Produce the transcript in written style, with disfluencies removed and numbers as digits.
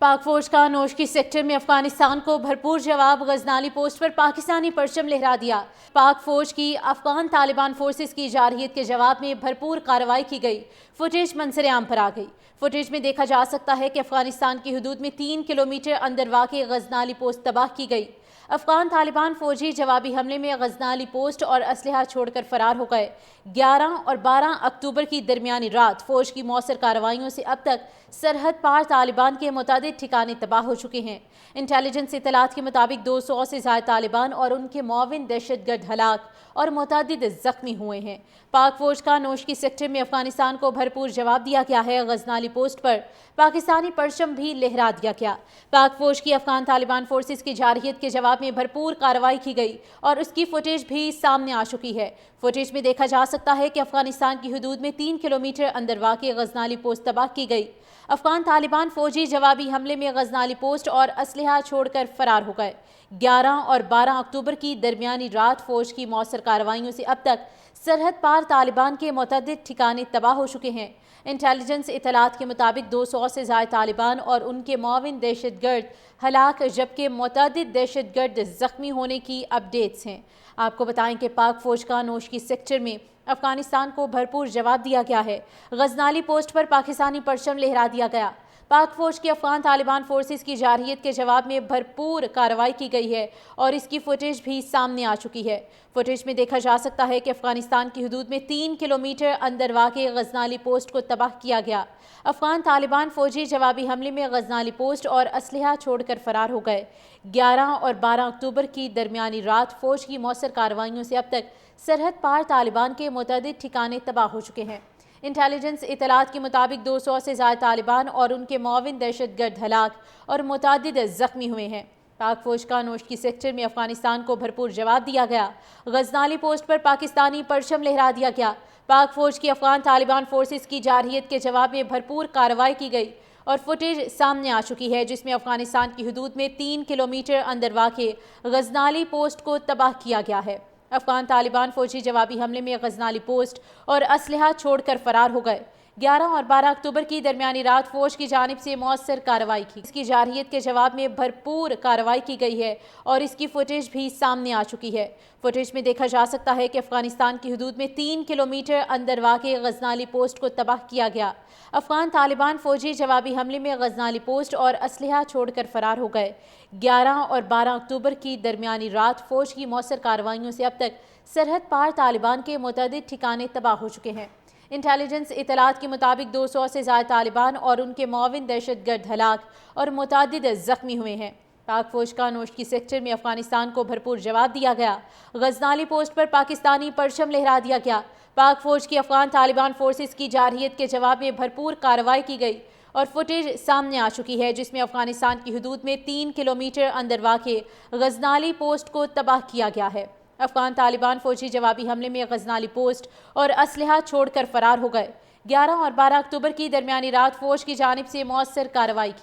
पाक फौज का नोशकी सेक्टर में अफगानिस्तान को भरपूर जवाब। गजनाली पोस्ट पर पाकिस्तानी परचम लहरा दिया। पाक फौज की अफगान तालिबान फोर्सेस की जारहियत के जवाब में भरपूर कार्रवाई की गई। फुटेज मंजर आम पर आ गई। फुटेज में देखा जा सकता है कि अफगानिस्तान की हदूद में 3 किलोमीटर अंदर वाक़ गजनाली पोस्ट तबाह की गई। अफगान तालिबान फौजी जवाबी हमले में गजनाली पोस्ट और असलहा छोड़कर फरार हो गए। 11 और 12 अक्टूबर की दरमियानी रात फौज की मौसर कार्रवाइयों से अब तक सरहद पार तालिबान के मुतादिद ठिकाने तबाह हो चुके हैं। इंटेलिजेंस इतलात के मुताबिक 200 से ज़्यादा तालिबान और उनके मुआविन दहशतगर्द हलाक और मुतादिद जख्मी हुए हैं। पाक फौज का नोशकी सेक्टर में अफगानिस्तान को भरपूर जवाब दिया गया है। गजनाली पोस्ट पर पाकिस्तानी परचम भी लहरा दिया गया। पाक फौज की अफगान तालिबान फोर्सेस की जारहियत के जवाब में भरपूर कार्रवाई की गई और उसकी फुटेज भी सामने आ चुकी है। फुटेज में देखा जा सकता है कि अफगानिस्तान की हदूद में 3 किलोमीटर अंदर वाक़ गजनाली पोस्ट तबाह की गई। अफगान तालिबान फौजी जवाबी हमले में गजनाली पोस्ट और असलहा छोड़कर फरार हो गए। 11 और 12 अक्टूबर की दरमियानी रात फौज की मौसर कार्रवाइयों से अब तक सरहद पार तालिबान के मुतअद्दिद ठिकाने तबाह हो चुके हैं। इंटेलिजेंस इतलात के मुताबिक 200 से ज़्यादा तालिबान और उनके मुआविन दहशतगर्द हलाक जबकि मुतअद्दिद दहशतगर्द जख्मी होने की अपडेट्स हैं। आपको बताएं कि पाक फौज का नोशकी सेक्टर में अफगानिस्तान को भरपूर जवाब दिया गया है। गजनाली पोस्ट पर पाकिस्तानी परचम लहरा दिया गया। पाक फौज की अफगान तालिबान फोर्सेस की जारहियत के जवाब में भरपूर कार्रवाई की गई है और इसकी फुटेज भी सामने आ चुकी है। फुटेज में देखा जा सकता है कि अफगानिस्तान की हदूद में 3 किलोमीटर अंदर वाक़ गजनाली पोस्ट को तबाह किया गया। अफगान तालिबान फौजी जवाबी हमले में गजनाली पोस्ट और असलहा छोड़कर फरार हो गए। 11 और 12 अक्टूबर की दरमियानी रात फौज की मौसर कार्रवाइयों से अब तक सरहद पार तालिबान के मुतअद्दिद ठिकाने तबाह हो चुके हैं। इंटेलिजेंस इतलात के मुताबिक 200 से ज़्यादा तालिबान और उनके मुआविन दहशतगर्द हलाक और मुतअद्दिद जख्मी हुए हैं। पाक फौज का नोशकी सेक्टर में अफगानिस्तान को भरपूर जवाब दिया गया। गजनाली पोस्ट पर पाकिस्तानी परचम लहरा दिया गया। पाक फौज की अफगान तालिबान फोर्सेस की जारहियत के जवाब में भरपूर कार्रवाई की गई और फुटेज सामने आ चुकी है जिसमें अफगानिस्तान की हदूद में 3 किलोमीटर अंदर वाक़ गजनाली पोस्ट को तबाह किया गया है। अफगान तालिबान फौजी जवाबी हमले में गजनाली पोस्ट और असलहा छोड़कर फरार हो गए। 11 और 12 अक्टूबर की दरमियानी रात फौज की जानिब से मौसर कार्रवाई की। इसकी जारहियत के जवाब में भरपूर कार्रवाई की गई है और इसकी फुटेज भी सामने आ चुकी है। फुटेज में देखा जा सकता है कि अफगानिस्तान की हदूद में 3 किलोमीटर अंदर वाक़ गजनाली पोस्ट को तबाह किया गया। अफगान तालिबान फौजी जवाबी हमले में गजनाली पोस्ट और असलहा छोड़कर फरार हो गए। 11 और 12 अक्टूबर की दरमियानी रात फौज की मौसर कार्रवाइयों से अब तक सरहद पार तालिबान के मुतअद्दिद ठिकाने तबाह हो चुके हैं। इंटेलिजेंस इतलात के मुताबिक 200 से ज़्यादा तालिबान और उनके मुआविन दहशतगर्द हलाक और मुतअद्दिद जख्मी हुए हैं। पाक फौज का नोशकी सेक्टर में अफगानिस्तान को भरपूर जवाब दिया गया। गजनाली पोस्ट पर पाकिस्तानी परचम लहरा दिया गया। पाक फौज की अफगान तालिबान फोर्सेस की जारहियत के जवाब में भरपूर कार्रवाई की गई और फुटेज सामने आ चुकी है जिसमें अफगानिस्तान की हदूद में 3 किलोमीटर अंदर वाक़ गजनाली पोस्ट को तबाह किया गया है। अफगान तालिबान फौजी जवाबी हमले में गजनाली पोस्ट और असलहा छोड़कर फरार हो गए। 11 और 12 अक्टूबर की दरमियानी रात फौज की जानिब से मौसर कार्रवाई की।